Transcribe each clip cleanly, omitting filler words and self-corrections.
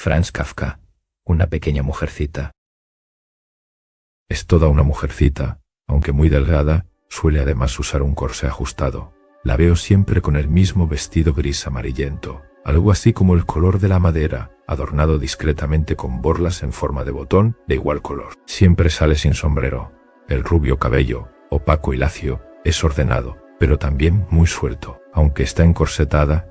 Franz Kafka, una pequeña mujercita. Es toda una mujercita, aunque muy delgada, suele además usar un corsé ajustado. La veo siempre con el mismo vestido gris amarillento, algo así como el color de la madera, adornado discretamente con borlas en forma de botón de igual color. Siempre sale sin sombrero. El rubio cabello, opaco y lacio, es ordenado, pero también muy suelto. Aunque está encorsetada,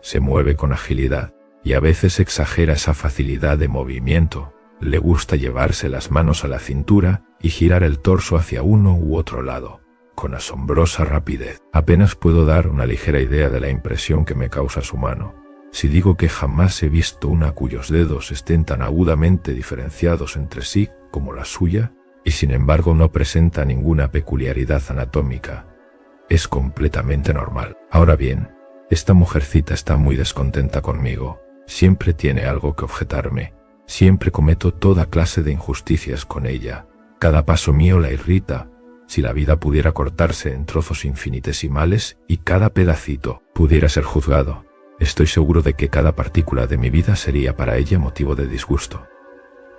se mueve con agilidad, y a veces exagera esa facilidad de movimiento. Le gusta llevarse las manos a la cintura y girar el torso hacia uno u otro lado, con asombrosa rapidez. Apenas puedo dar una ligera idea de la impresión que me causa su mano. Si digo que jamás he visto una cuyos dedos estén tan agudamente diferenciados entre sí como la suya, y sin embargo no presenta ninguna peculiaridad anatómica, es completamente normal. Ahora bien, esta mujercita está muy descontenta conmigo. Siempre tiene algo que objetarme. Siempre cometo toda clase de injusticias con ella. Cada paso mío la irrita. Si la vida pudiera cortarse en trozos infinitesimales y cada pedacito pudiera ser juzgado, estoy seguro de que cada partícula de mi vida sería para ella motivo de disgusto.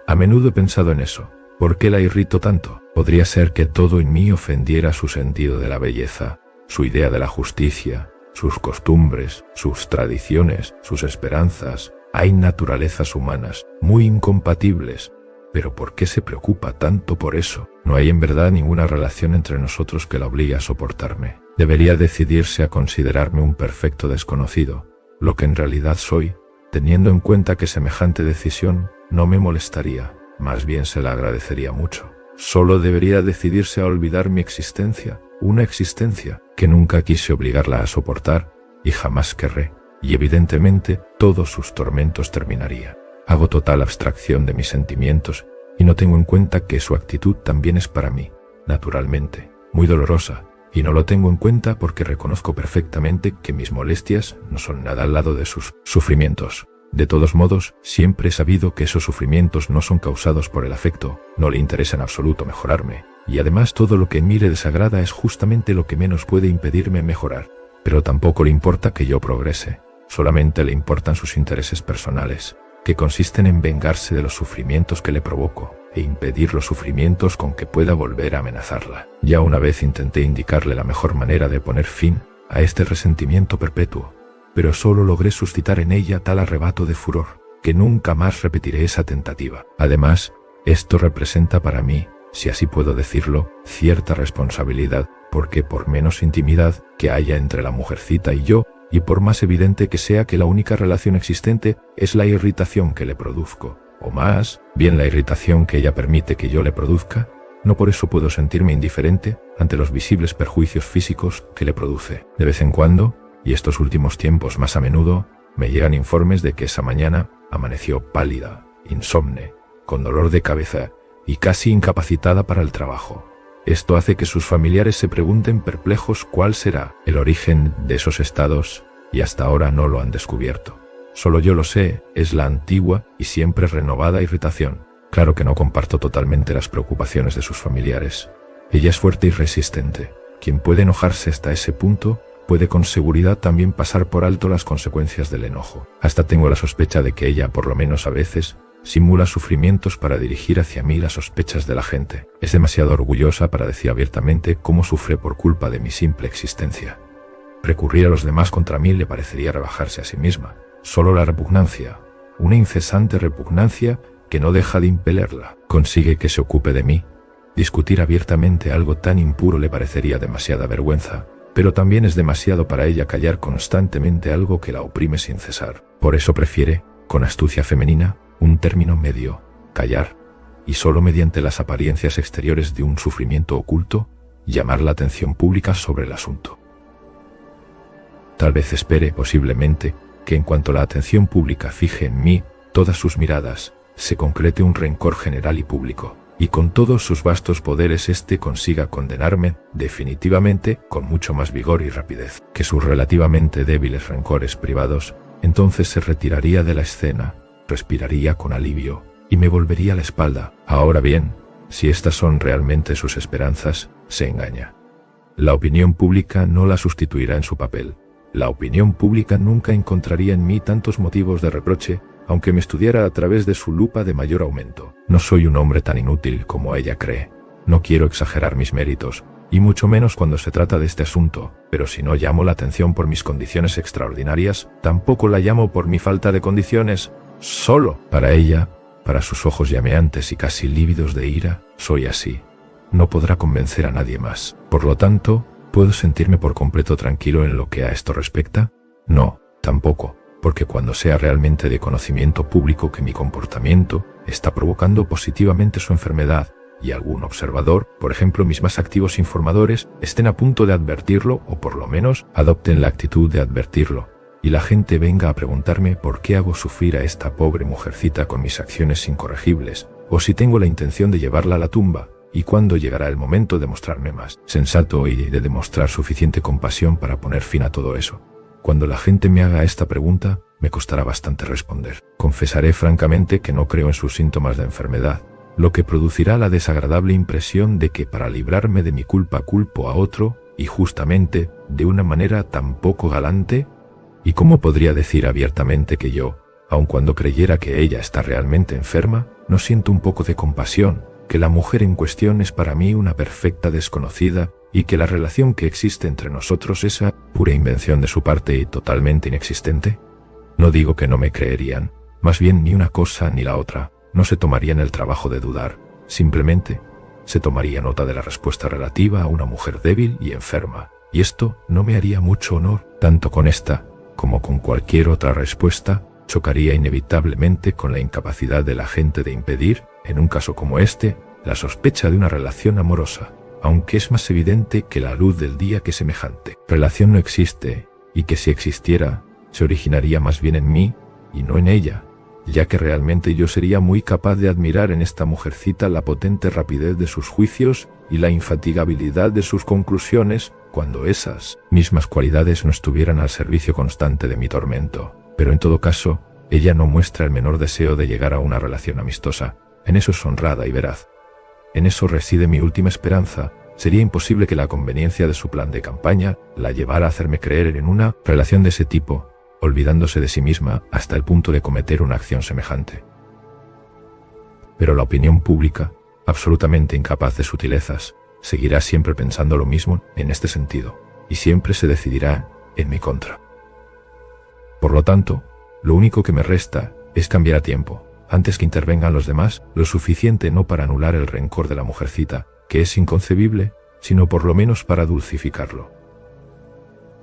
A menudo he pensado en eso. ¿Por qué la irrito tanto? Podría ser que todo en mí ofendiera su sentido de la belleza, su idea de la justicia, sus costumbres, sus tradiciones, sus esperanzas. Hay naturalezas humanas muy incompatibles, pero ¿por qué se preocupa tanto por eso? No hay en verdad ninguna relación entre nosotros que la obligue a soportarme. Debería decidirse a considerarme un perfecto desconocido, lo que en realidad soy, teniendo en cuenta que semejante decisión no me molestaría, más bien se la agradecería mucho. Solo debería decidirse a olvidar mi existencia, una existencia que nunca quise obligarla a soportar y jamás querré, y evidentemente todos sus tormentos terminarían. Hago total abstracción de mis sentimientos y no tengo en cuenta que su actitud también es para mí, naturalmente, muy dolorosa, y no lo tengo en cuenta porque reconozco perfectamente que mis molestias no son nada al lado de sus sufrimientos. De todos modos, siempre he sabido que esos sufrimientos no son causados por el afecto, no le interesa en absoluto mejorarme, y además todo lo que en mí le desagrada es justamente lo que menos puede impedirme mejorar. Pero tampoco le importa que yo progrese, solamente le importan sus intereses personales, que consisten en vengarse de los sufrimientos que le provoco, e impedir los sufrimientos con que pueda volver a amenazarla. Ya una vez intenté indicarle la mejor manera de poner fin a este resentimiento perpetuo, pero solo logré suscitar en ella tal arrebato de furor, que nunca más repetiré esa tentativa. Además, esto representa para mí, si así puedo decirlo, cierta responsabilidad, porque por menos intimidad que haya entre la mujercita y yo, y por más evidente que sea que la única relación existente es la irritación que le produzco, o más bien la irritación que ella permite que yo le produzca, no por eso puedo sentirme indiferente ante los visibles perjuicios físicos que le produce. De vez en cuando, y estos últimos tiempos más a menudo, me llegan informes de que esa mañana amaneció pálida, insomne, con dolor de cabeza y casi incapacitada para el trabajo. Esto hace que sus familiares se pregunten perplejos cuál será el origen de esos estados, y hasta ahora no lo han descubierto. Solo yo lo sé, es la antigua y siempre renovada irritación. Claro que no comparto totalmente las preocupaciones de sus familiares. Ella es fuerte y resistente. Quien puede enojarse hasta ese punto, puede con seguridad también pasar por alto las consecuencias del enojo. Hasta tengo la sospecha de que ella, por lo menos a veces, simula sufrimientos para dirigir hacia mí las sospechas de la gente. Es demasiado orgullosa para decir abiertamente cómo sufre por culpa de mi simple existencia. Recurrir a los demás contra mí le parecería rebajarse a sí misma. Solo la repugnancia, una incesante repugnancia que no deja de impelerla, consigue que se ocupe de mí. Discutir abiertamente algo tan impuro le parecería demasiada vergüenza, pero también es demasiado para ella callar constantemente algo que la oprime sin cesar. Por eso prefiere, con astucia femenina, un término medio, callar, y solo mediante las apariencias exteriores de un sufrimiento oculto, llamar la atención pública sobre el asunto. Tal vez espere, posiblemente, que en cuanto la atención pública fije en mí todas sus miradas, se concrete un rencor general y público, y con todos sus vastos poderes éste consiga condenarme definitivamente con mucho más vigor y rapidez que sus relativamente débiles rencores privados. Entonces se retiraría de la escena, respiraría con alivio y me volvería la espalda. Ahora bien, si estas son realmente sus esperanzas, se engaña. La opinión pública no la sustituirá en su papel. La opinión pública nunca encontraría en mí tantos motivos de reproche aunque me estudiara a través de su lupa de mayor aumento. No soy un hombre tan inútil como ella cree. No quiero exagerar mis méritos, y mucho menos cuando se trata de este asunto, pero si no llamo la atención por mis condiciones extraordinarias, tampoco la llamo por mi falta de condiciones. Solo para ella, para sus ojos llameantes y casi lívidos de ira, soy así. No podrá convencer a nadie más. Por lo tanto, ¿puedo sentirme por completo tranquilo en lo que a esto respecta? No, tampoco, porque cuando sea realmente de conocimiento público que mi comportamiento está provocando positivamente su enfermedad, y algún observador, por ejemplo mis más activos informadores, estén a punto de advertirlo o por lo menos adopten la actitud de advertirlo, y la gente venga a preguntarme por qué hago sufrir a esta pobre mujercita con mis acciones incorregibles, o si tengo la intención de llevarla a la tumba, y cuándo llegará el momento de mostrarme más sensato y de demostrar suficiente compasión para poner fin a todo eso. Cuando la gente me haga esta pregunta, me costará bastante responder. Confesaré francamente que no creo en sus síntomas de enfermedad, lo que producirá la desagradable impresión de que para librarme de mi culpa culpo a otro, y justamente de una manera tan poco galante. ¿Y cómo podría decir abiertamente que yo, aun cuando creyera que ella está realmente enferma, no siento un poco de compasión, que la mujer en cuestión es para mí una perfecta desconocida, y que la relación que existe entre nosotros es pura invención de su parte y totalmente inexistente? No digo que no me creerían, más bien ni una cosa ni la otra. No se tomarían el trabajo de dudar, simplemente se tomaría nota de la respuesta relativa a una mujer débil y enferma, y esto no me haría mucho honor. Tanto con esta, como con cualquier otra respuesta, chocaría inevitablemente con la incapacidad de la gente de impedir, en un caso como este, la sospecha de una relación amorosa, aunque es más evidente que la luz del día que semejante relación no existe, y que si existiera, se originaría más bien en mí, y no en ella, ya que realmente yo sería muy capaz de admirar en esta mujercita la potente rapidez de sus juicios y la infatigabilidad de sus conclusiones, cuando esas mismas cualidades no estuvieran al servicio constante de mi tormento. Pero en todo caso, ella no muestra el menor deseo de llegar a una relación amistosa. En eso es honrada y veraz. En eso reside mi última esperanza. Sería imposible que la conveniencia de su plan de campaña la llevara a hacerme creer en una relación de ese tipo, olvidándose de sí misma hasta el punto de cometer una acción semejante. Pero la opinión pública, absolutamente incapaz de sutilezas, seguirá siempre pensando lo mismo en este sentido, y siempre se decidirá en mi contra. Por lo tanto, lo único que me resta es cambiar a tiempo, antes que intervengan los demás, lo suficiente no para anular el rencor de la mujercita, que es inconcebible, sino por lo menos para dulcificarlo.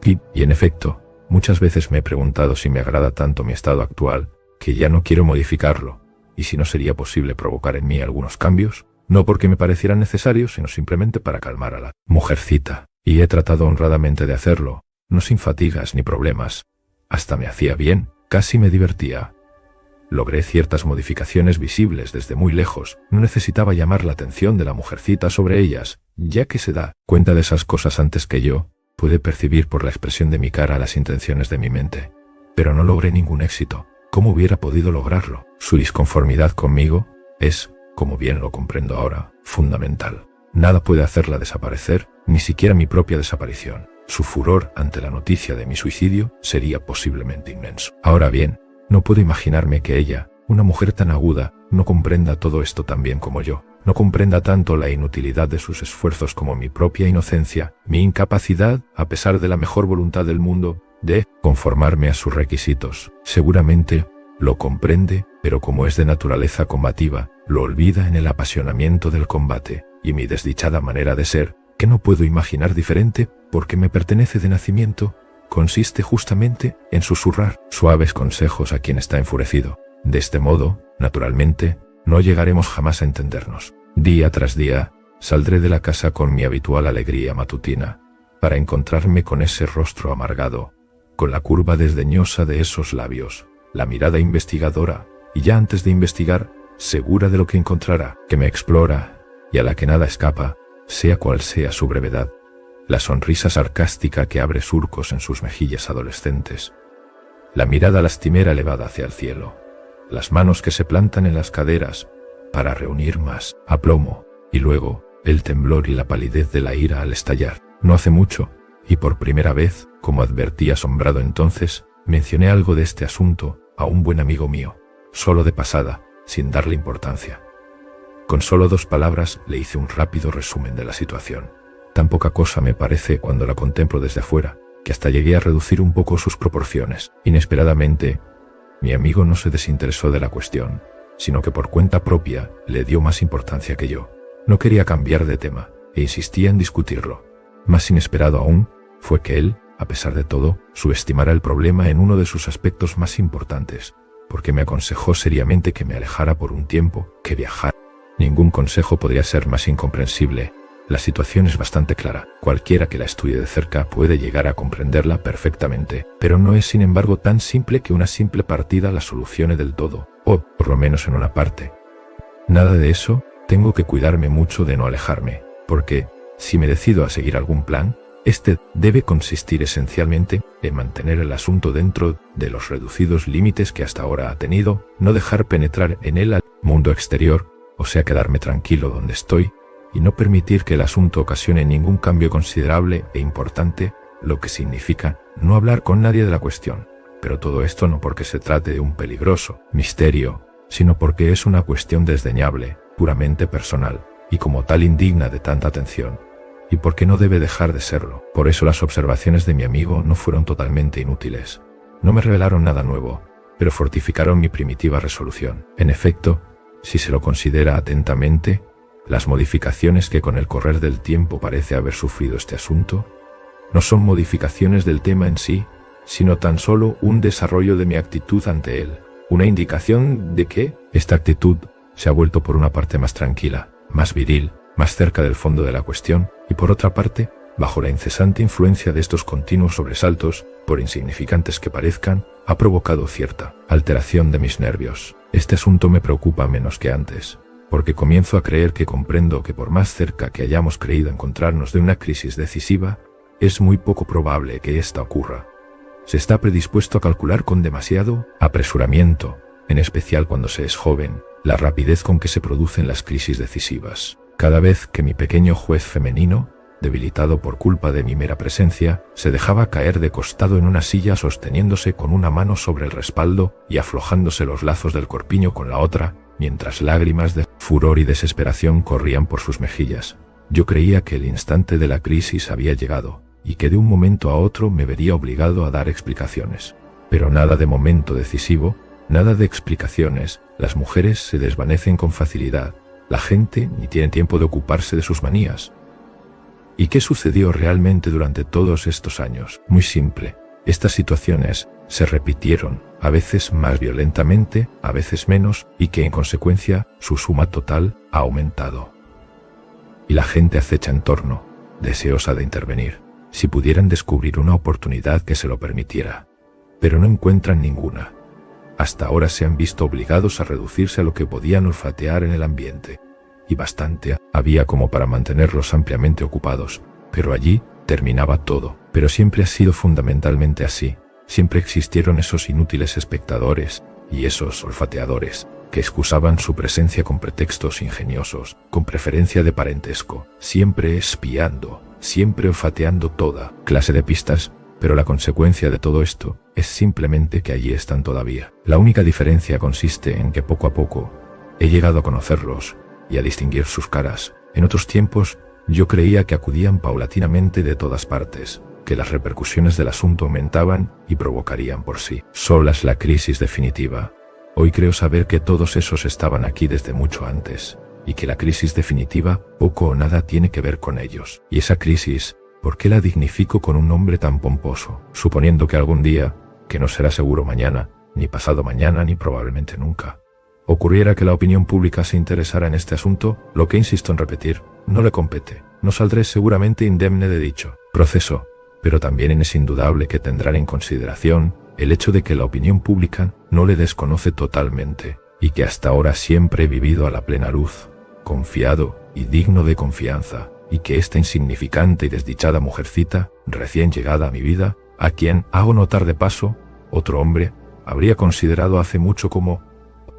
Y en efecto, muchas veces me he preguntado si me agrada tanto mi estado actual, que ya no quiero modificarlo, y si no sería posible provocar en mí algunos cambios, no porque me parecieran necesarios, sino simplemente para calmar a la mujercita. Y he tratado honradamente de hacerlo, no sin fatigas ni problemas. Hasta me hacía bien, casi me divertía. Logré ciertas modificaciones visibles desde muy lejos, no necesitaba llamar la atención de la mujercita sobre ellas, ya que se da cuenta de esas cosas antes que yo, puede percibir por la expresión de mi cara las intenciones de mi mente. Pero no logré ningún éxito. ¿Cómo hubiera podido lograrlo? Su disconformidad conmigo es, como bien lo comprendo ahora, fundamental. Nada puede hacerla desaparecer, ni siquiera mi propia desaparición. Su furor ante la noticia de mi suicidio sería posiblemente inmenso. Ahora bien, no puedo imaginarme que ella, una mujer tan aguda, no comprenda todo esto tan bien como yo. No comprenda tanto la inutilidad de sus esfuerzos como mi propia inocencia, mi incapacidad, a pesar de la mejor voluntad del mundo, de conformarme a sus requisitos. Seguramente lo comprende, pero como es de naturaleza combativa, lo olvida en el apasionamiento del combate, y mi desdichada manera de ser, que no puedo imaginar diferente porque me pertenece de nacimiento, consiste justamente en susurrar suaves consejos a quien está enfurecido. De este modo, naturalmente, no llegaremos jamás a entendernos. Día tras día, saldré de la casa con mi habitual alegría matutina, para encontrarme con ese rostro amargado, con la curva desdeñosa de esos labios, la mirada investigadora, y ya antes de investigar, segura de lo que encontrará, que me explora, y a la que nada escapa, sea cual sea su brevedad. La sonrisa sarcástica que abre surcos en sus mejillas adolescentes, la mirada lastimera elevada hacia el cielo, las manos que se plantan en las caderas para reunir más aplomo, y luego el temblor y la palidez de la ira al estallar. No hace mucho, y por primera vez, como advertí asombrado entonces, mencioné algo de este asunto a un buen amigo mío. solo de pasada, sin darle importancia. Con solo 2 palabras le hice un rápido resumen de la situación. Tan poca cosa me parece cuando la contemplo desde afuera, que hasta llegué a reducir un poco sus proporciones. Inesperadamente, mi amigo no se desinteresó de la cuestión, sino que por cuenta propia le dio más importancia que yo. No quería cambiar de tema, e insistía en discutirlo. Más inesperado aún, fue que él, a pesar de todo, subestimara el problema en uno de sus aspectos más importantes, porque me aconsejó seriamente que me alejara por un tiempo, que viajara. Ningún consejo podría ser más incomprensible. La situación es bastante clara. Cualquiera que la estudie de cerca puede llegar a comprenderla perfectamente, pero no es sin embargo tan simple que una simple partida la solucione del todo, o por lo menos en una parte. Nada de eso, tengo que cuidarme mucho de no alejarme, porque, si me decido a seguir algún plan, este debe consistir esencialmente en mantener el asunto dentro de los reducidos límites que hasta ahora ha tenido, no dejar penetrar en él al mundo exterior, o sea quedarme tranquilo donde estoy, y no permitir que el asunto ocasione ningún cambio considerable e importante, lo que significa no hablar con nadie de la cuestión. Pero todo esto no porque se trate de un peligroso misterio, sino porque es una cuestión desdeñable, puramente personal, y como tal indigna de tanta atención. Y porque no debe dejar de serlo. Por eso las observaciones de mi amigo no fueron totalmente inútiles. No me revelaron nada nuevo, pero fortificaron mi primitiva resolución. En efecto, si se lo considera atentamente, las modificaciones que con el correr del tiempo parece haber sufrido este asunto, no son modificaciones del tema en sí, sino tan solo un desarrollo de mi actitud ante él, una indicación de que esta actitud se ha vuelto por una parte más tranquila, más viril, más cerca del fondo de la cuestión, y por otra parte, bajo la incesante influencia de estos continuos sobresaltos, por insignificantes que parezcan, ha provocado cierta alteración de mis nervios. Este asunto me preocupa menos que antes, porque comienzo a creer que comprendo que por más cerca que hayamos creído encontrarnos de una crisis decisiva, es muy poco probable que ésta ocurra. Se está predispuesto a calcular con demasiado apresuramiento, en especial cuando se es joven, la rapidez con que se producen las crisis decisivas. Cada vez que mi pequeño juez femenino, debilitado por culpa de mi mera presencia, se dejaba caer de costado en una silla sosteniéndose con una mano sobre el respaldo y aflojándose los lazos del corpiño con la otra, mientras lágrimas de furor y desesperación corrían por sus mejillas. Yo creía que el instante de la crisis había llegado, y que de un momento a otro me vería obligado a dar explicaciones. Pero nada de momento decisivo, nada de explicaciones. Las mujeres se desvanecen con facilidad, la gente ni tiene tiempo de ocuparse de sus manías. ¿Y qué sucedió realmente durante todos estos años? Muy simple. Estas situaciones se repitieron, a veces más violentamente, a veces menos, y que en consecuencia su suma total ha aumentado. Y la gente acecha en torno, deseosa de intervenir, si pudieran descubrir una oportunidad que se lo permitiera. Pero no encuentran ninguna. Hasta ahora se han visto obligados a reducirse a lo que podían olfatear en el ambiente, y bastante había como para mantenerlos ampliamente ocupados, pero allí terminaba todo. Pero siempre ha sido fundamentalmente así. Siempre existieron esos inútiles espectadores y esos olfateadores que excusaban su presencia con pretextos ingeniosos, con preferencia de parentesco, siempre espiando, siempre olfateando toda clase de pistas, pero la consecuencia de todo esto es simplemente que allí están todavía. La única diferencia consiste en que poco a poco he llegado a conocerlos y a distinguir sus caras. En otros tiempos yo creía que acudían paulatinamente de todas partes, que las repercusiones del asunto aumentaban y provocarían por sí solas la crisis definitiva. Hoy creo saber que todos esos estaban aquí desde mucho antes, y que la crisis definitiva poco o nada tiene que ver con ellos. Y esa crisis, ¿por qué la dignifico con un nombre tan pomposo? Suponiendo que algún día, que no será seguro mañana, ni pasado mañana, ni probablemente nunca, ocurriera que la opinión pública se interesara en este asunto, lo que insisto en repetir, no le compete. No saldré seguramente indemne de dicho proceso, pero también es indudable que tendrán en consideración el hecho de que la opinión pública no le desconoce totalmente, y que hasta ahora siempre he vivido a la plena luz, confiado y digno de confianza, y que esta insignificante y desdichada mujercita, recién llegada a mi vida, a quien, hago notar de paso, otro hombre habría considerado hace mucho como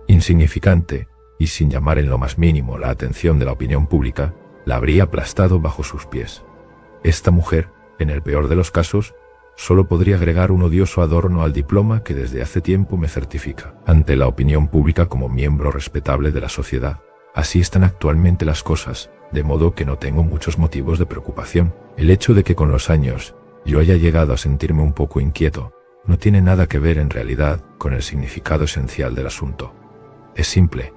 insignificante, y sin llamar en lo más mínimo la atención de la opinión pública, la habría aplastado bajo sus pies. Esta mujer, en el peor de los casos, solo podría agregar un odioso adorno al diploma que desde hace tiempo me certifica ante la opinión pública como miembro respetable de la sociedad. Así están actualmente las cosas, de modo que no tengo muchos motivos de preocupación. El hecho de que con los años yo haya llegado a sentirme un poco inquieto no tiene nada que ver en realidad con el significado esencial del asunto. Es simple.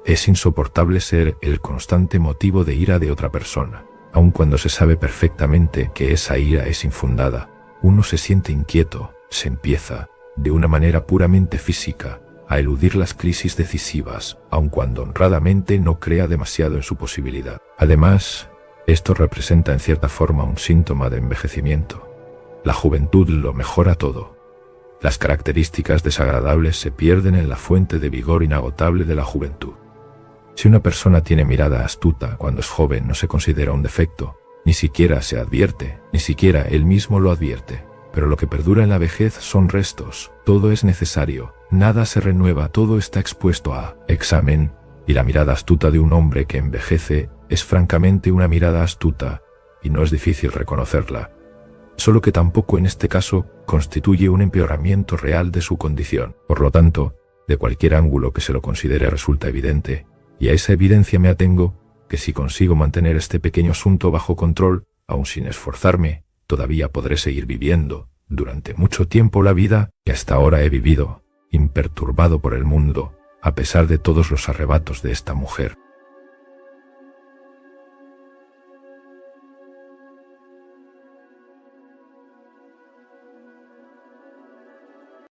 Es insoportable ser el constante motivo de ira de otra persona. Aun cuando se sabe perfectamente que esa ira es infundada, uno se siente inquieto, se empieza, de una manera puramente física, a eludir las crisis decisivas, aun cuando honradamente no crea demasiado en su posibilidad. Además, esto representa en cierta forma un síntoma de envejecimiento. La juventud lo mejora todo. Las características desagradables se pierden en la fuente de vigor inagotable de la juventud. Si una persona tiene mirada astuta cuando es joven no se considera un defecto, ni siquiera se advierte, ni siquiera él mismo lo advierte. Pero lo que perdura en la vejez son restos, todo es necesario, nada se renueva, todo está expuesto a examen, y la mirada astuta de un hombre que envejece es francamente una mirada astuta, y no es difícil reconocerla. Solo que tampoco en este caso constituye un empeoramiento real de su condición. Por lo tanto, de cualquier ángulo que se lo considere resulta evidente, y a esa evidencia me atengo, que si consigo mantener este pequeño asunto bajo control, aun sin esforzarme, todavía podré seguir viviendo, durante mucho tiempo la vida que hasta ahora he vivido, imperturbado por el mundo, a pesar de todos los arrebatos de esta mujer.